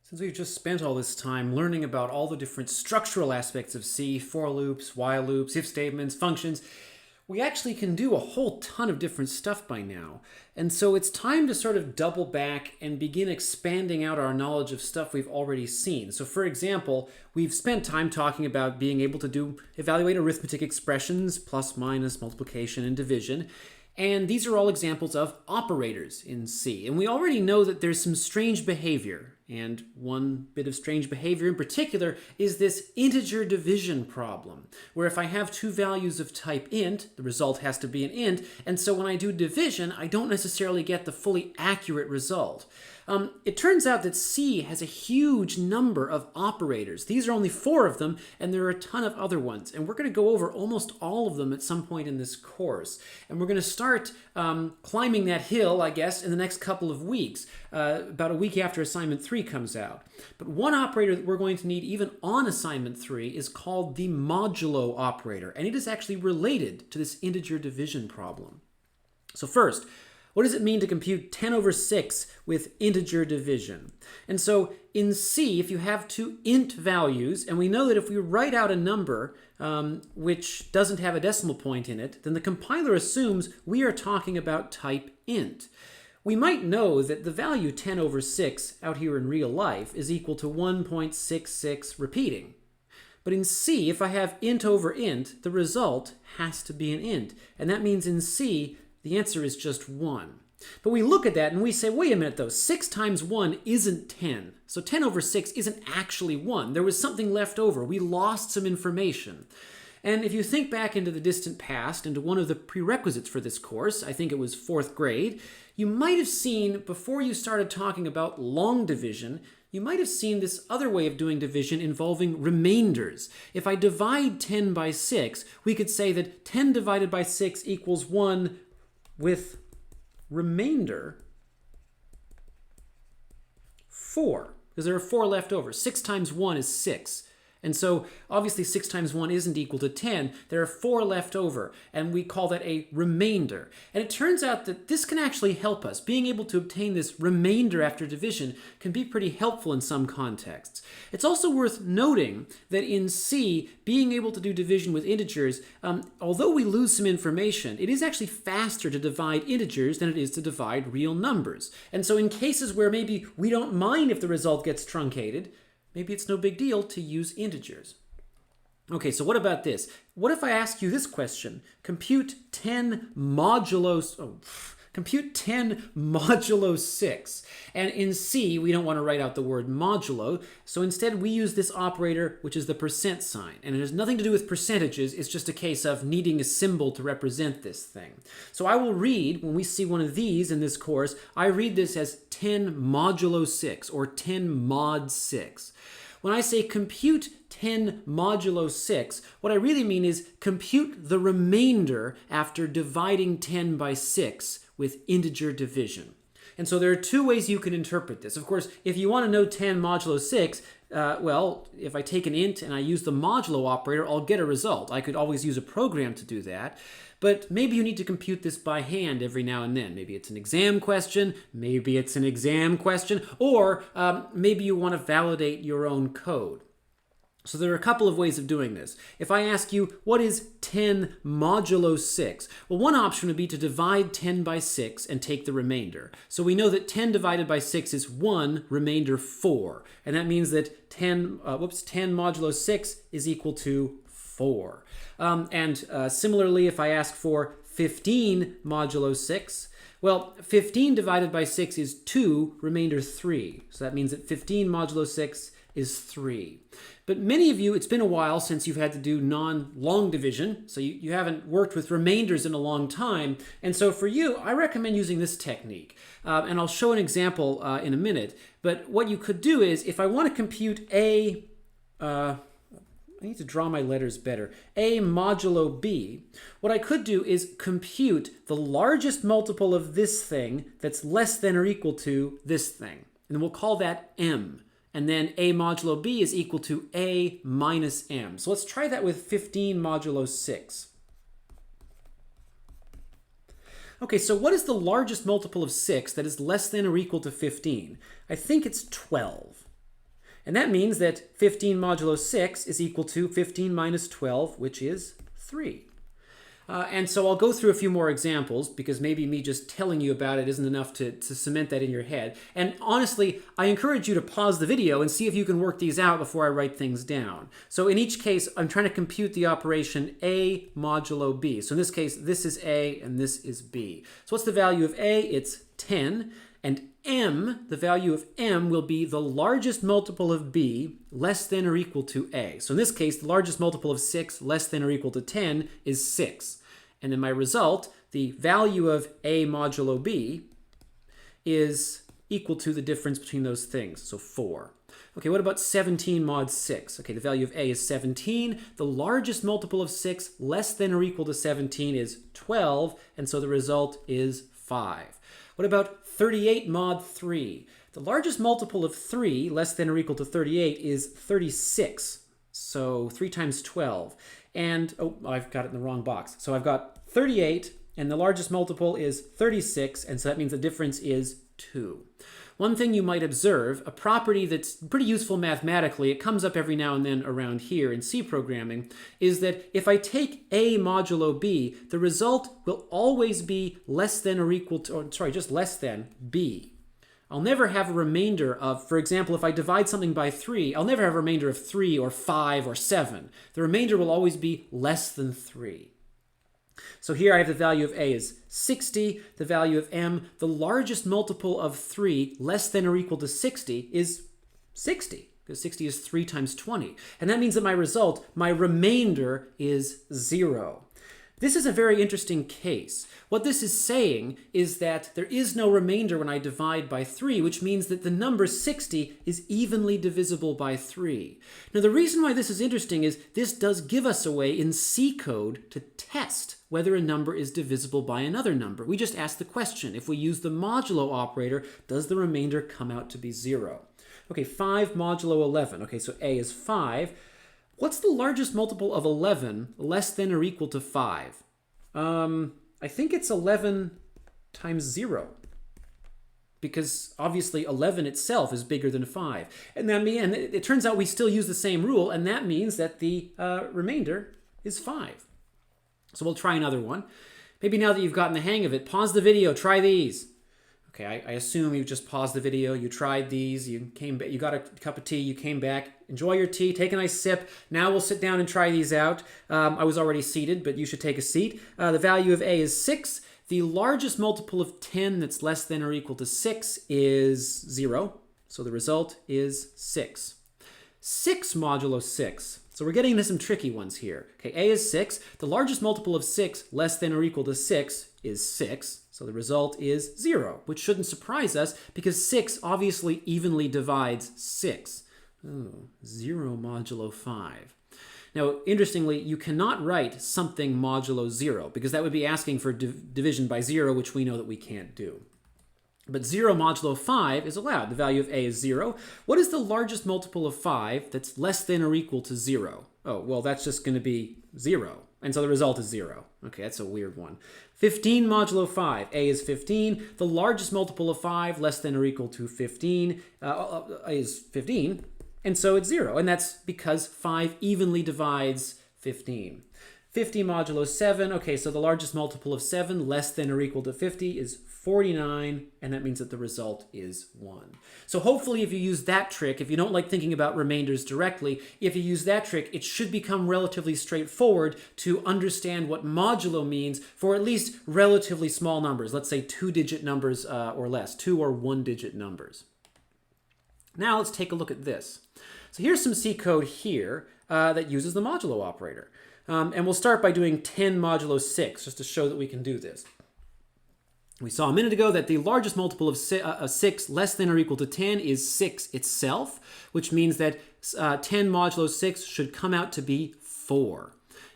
Since we've just spent all this time learning about all the different structural aspects of C, for loops, while loops, if statements, functions, we actually can do a whole ton of different stuff by now. And so it's time to sort of double back and begin expanding out our knowledge of stuff we've already seen. So for example, we've spent time talking about being able to evaluate arithmetic expressions, plus, minus, multiplication, and division. And these are all examples of operators in C. And we already know that there's some strange behavior. And one bit of strange behavior in particular is this integer division problem, where if I have two values of type int, the result has to be an int, and so when I do division, I don't necessarily get the fully accurate result. It turns out that C has a huge number of operators. These are only 4 of them, and there are a ton of other ones. And we're going to go over almost all of them at some point in this course. And we're going to start climbing that hill, I guess, in the next couple of weeks, about a week after assignment 3 comes out. But one operator that we're going to need even on assignment 3 is called the modulo operator, and it is actually related to this integer division problem. So first, what does it mean to compute 10 over 6 with integer division? And so in C, if you have two int values, and we know that if we write out a number which doesn't have a decimal point in it, then the compiler assumes we are talking about type int. We might know that the value 10 over 6 out here in real life is equal to 1.66 repeating. But in C, if I have int over int, the result has to be an int. And that means in C, the answer is just 1. But we look at that and we say, wait a minute though, 6 times 1 isn't 10. So 10 over 6 isn't actually 1. There was something left over. We lost some information. And if you think back into the distant past, into one of the prerequisites for this course, I think it was 4th grade, you might have seen, before you started talking about long division, you might have seen this other way of doing division involving remainders. If I divide 10 by 6, we could say that 10 divided by 6 equals 1 with remainder 4, because there are 4 left over. 6 times 1 is 6. And so obviously 6 times 1 isn't equal to 10. There are 4 left over, and we call that a remainder. And it turns out that this can actually help us. Being able to obtain this remainder after division can be pretty helpful in some contexts. It's also worth noting that in C, being able to do division with integers, although we lose some information, it is actually faster to divide integers than it is to divide real numbers. And so in cases where maybe we don't mind if the result gets truncated, maybe it's no big deal to use integers. Okay, so what about this? What if I ask you this question? Compute 10 modulo 6. And in C, we don't want to write out the word modulo, so instead we use this operator, which is the percent sign. And it has nothing to do with percentages, it's just a case of needing a symbol to represent this thing. So I will read, when we see one of these in this course, I read this as 10 modulo 6, or 10 mod 6. When I say compute 10 modulo 6, what I really mean is compute the remainder after dividing 10 by 6 with integer division. And so there are 2 ways you can interpret this. Of course, if you want to know 10 modulo 6, well, if I take an int and I use the modulo operator, I'll get a result. I could always use a program to do that. But maybe you need to compute this by hand every now and then. Maybe it's an exam question, or maybe you want to validate your own code. So there are a couple of ways of doing this. If I ask you, what is 10 modulo 6? Well, one option would be to divide 10 by 6 and take the remainder. So we know that 10 divided by 6 is 1, remainder 4. And that means that 10 modulo 6 is equal to 4. Similarly, if I ask for 15 modulo 6, well, 15 divided by 6 is 2, remainder 3. So that means that 15 modulo 6 is 3. But many of you, it's been a while since you've had to do non-long division, so you haven't worked with remainders in a long time. And so for you, I recommend using this technique. And I'll show an example in a minute. But what you could do is, if I want to compute I need to draw my letters better. A modulo b. What I could do is compute the largest multiple of this thing that's less than or equal to this thing. And we'll call that m. And then a modulo b is equal to a minus m. So let's try that with 15 modulo 6. Okay, so what is the largest multiple of 6 that is less than or equal to 15? I think it's 12. And that means that 15 modulo 6 is equal to 15 minus 12, which is 3. And so I'll go through a few more examples because maybe me just telling you about it isn't enough to cement that in your head. And honestly, I encourage you to pause the video and see if you can work these out before I write things down. So in each case, I'm trying to compute the operation A modulo B. So in this case, this is A and this is B. So what's the value of A? It's 10. And M, the value of M, will be the largest multiple of B less than or equal to A. So in this case, the largest multiple of 6 less than or equal to 10 is 6. And then my result, the value of A modulo B, is equal to the difference between those things, so 4. Okay, what about 17 mod 6? Okay, the value of A is 17. The largest multiple of 6 less than or equal to 17 is 12, and so the result is 5. What about 38 mod 3? The largest multiple of 3 less than or equal to 38 is 36. So 3 times 12. And, oh, I've got it in the wrong box. So I've got 38, and the largest multiple is 36, and so that means the difference is 2. One thing you might observe, a property that's pretty useful mathematically, it comes up every now and then around here in C programming, is that if I take A modulo B, the result will always be less than or equal to, or sorry, just less than B. I'll never have a remainder of, for example, if I divide something by 3, I'll never have a remainder of 3 or 5 or 7. The remainder will always be less than 3. So here I have the value of A is 60, the value of M, the largest multiple of 3 less than or equal to 60 is 60, because 60 is 3 times 20. And that means that my result, my remainder, is 0. This is a very interesting case. What this is saying is that there is no remainder when I divide by 3, which means that the number 60 is evenly divisible by 3. Now, the reason why this is interesting is this does give us a way in C code to test whether a number is divisible by another number. We just ask the question, if we use the modulo operator, does the remainder come out to be 0? Okay, 5 modulo 11. Okay, so A is 5. What's the largest multiple of 11 less than or equal to 5? I think it's 11 times 0. Because obviously 11 itself is bigger than 5. And it turns out we still use the same rule, and that means that the remainder is 5. So we'll try another one. Maybe now that you've gotten the hang of it, pause the video, try these. Okay, I assume you just paused the video, you tried these, you came back, you got a cup of tea, you came back, enjoy your tea, take a nice sip. Now we'll sit down and try these out. I was already seated, but you should take a seat. The value of A is 6. The largest multiple of 10 that's less than or equal to 6 is 0. So the result is 6. 6 modulo 6. So we're getting into some tricky ones here. Okay, A is 6. The largest multiple of 6 less than or equal to 6 is 6. So the result is 0, which shouldn't surprise us because 6 obviously evenly divides 6. Ooh, 0 modulo 5. Now, interestingly, you cannot write something modulo 0 because that would be asking for division by 0, which we know that we can't do. But 0 modulo 5 is allowed. The value of A is 0. What is the largest multiple of 5 that's less than or equal to 0? Oh, well, that's just going to be 0. And so the result is 0. Okay, that's a weird one. 15 modulo 5. A is 15. The largest multiple of 5 less than or equal to 15 is 15. And so it's 0. And that's because 5 evenly divides 15. 50 modulo 7. Okay, so the largest multiple of 7 less than or equal to 50 is 49, and that means that the result is 1. So hopefully if you use that trick, if you don't like thinking about remainders directly, if you use that trick, it should become relatively straightforward to understand what modulo means for at least relatively small numbers, let's say 2-digit numbers or less, 2 or 1-digit numbers. Now let's take a look at this. So here's some C code here that uses the modulo operator. And we'll start by doing 10 modulo 6, just to show that we can do this. We saw a minute ago that the largest multiple of 6 less than or equal to 10 is 6 itself, which means that 10 modulo 6 should come out to be 4.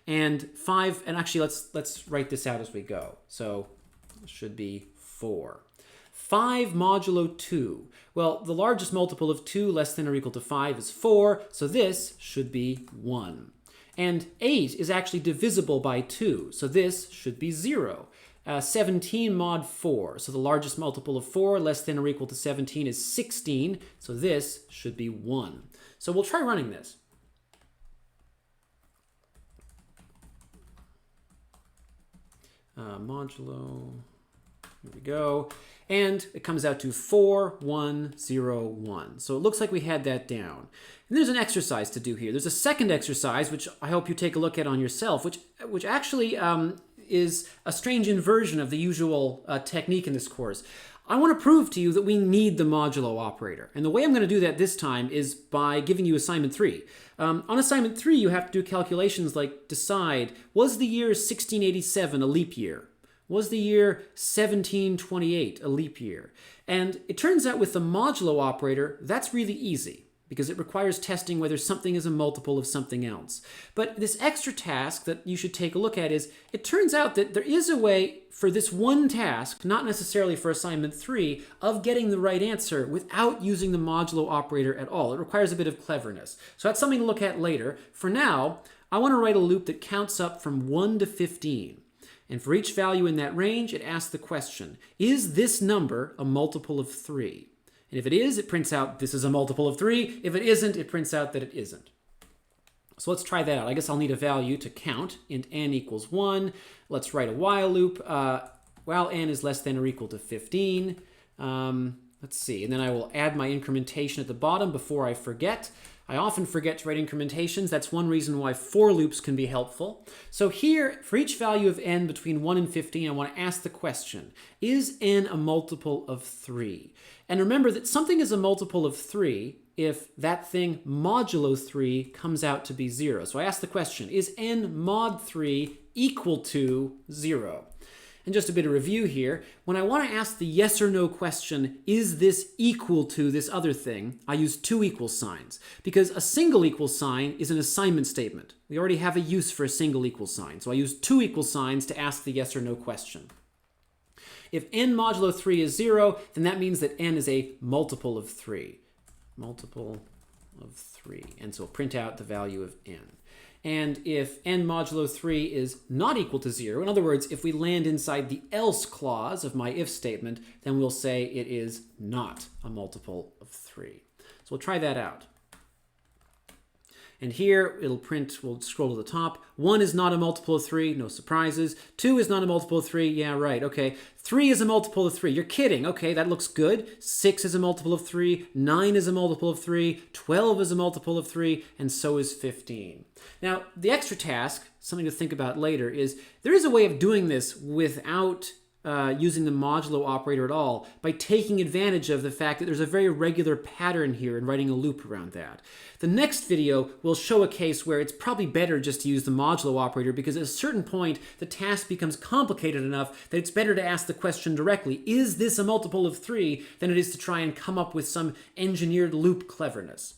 And 5, and actually let's write this out as we go. So it should be 4. 5 modulo 2. Well, the largest multiple of 2 less than or equal to 5 is 4, so this should be 1. And 8 is actually divisible by 2, so this should be 0. 17 mod 4. So the largest multiple of 4 less than or equal to 17 is 16. So this should be 1. So we'll try running this. Modulo, here we go. And it comes out to 4101. So it looks like we had that down. And there's an exercise to do here. There's a second exercise, which I hope you take a look at on yourself, which actually is a strange inversion of the usual technique in this course. I want to prove to you that we need the modulo operator. And the way I'm going to do that this time is by giving you assignment 3. On assignment 3, you have to do calculations like decide, was the year 1687 a leap year? Was the year 1728 a leap year? And it turns out with the modulo operator, that's really easy, because it requires testing whether something is a multiple of something else. But this extra task that you should take a look at is, it turns out that there is a way for this one task, not necessarily for assignment 3, of getting the right answer without using the modulo operator at all. It requires a bit of cleverness. So that's something to look at later. For now, I want to write a loop that counts up from 1 to 15. And for each value in that range, it asks the question, is this number a multiple of 3? And if it is, it prints out this is a multiple of 3. If it isn't, it prints out that it isn't. So let's try that out. I guess I'll need a value to count. Int n equals 1. Let's write a while loop. While n is less than or equal to 15. Let's see. And then I will add my incrementation at the bottom before I forget. I often forget to write incrementations. That's one reason why for loops can be helpful. So here, for each value of n between 1 and 15, I want to ask the question, is n a multiple of 3? And remember that something is a multiple of 3 if that thing modulo 3 comes out to be 0. So I ask the question, is n mod 3 equal to 0? And just a bit of review here, when I want to ask the yes or no question, is this equal to this other thing, I use two equal signs, because a single equal sign is an assignment statement. We already have a use for a single equal sign, so I use two equal signs to ask the yes or no question. If n modulo 3 is 0, then that means that n is a multiple of 3. Multiple of 3, and so we'll print out the value of n. And if n modulo 3 is not equal to 0, in other words, if we land inside the else clause of my if statement, then we'll say it is not a multiple of 3. So we'll try that out. And here it'll print, we'll scroll to the top. 1 is not a multiple of 3, no surprises. 2 is not a multiple of 3, yeah, right, okay. 3 is a multiple of 3, you're kidding, okay, that looks good. 6 is a multiple of 3, 9 is a multiple of 3, 12 is a multiple of 3, and so is 15. Now, the extra task, something to think about later, is there is a way of doing this without using the modulo operator at all by taking advantage of the fact that there's a very regular pattern here and writing a loop around that. The next video will show a case where it's probably better just to use the modulo operator because at a certain point the task becomes complicated enough that it's better to ask the question directly, is this a multiple of 3, than it is to try and come up with some engineered loop cleverness.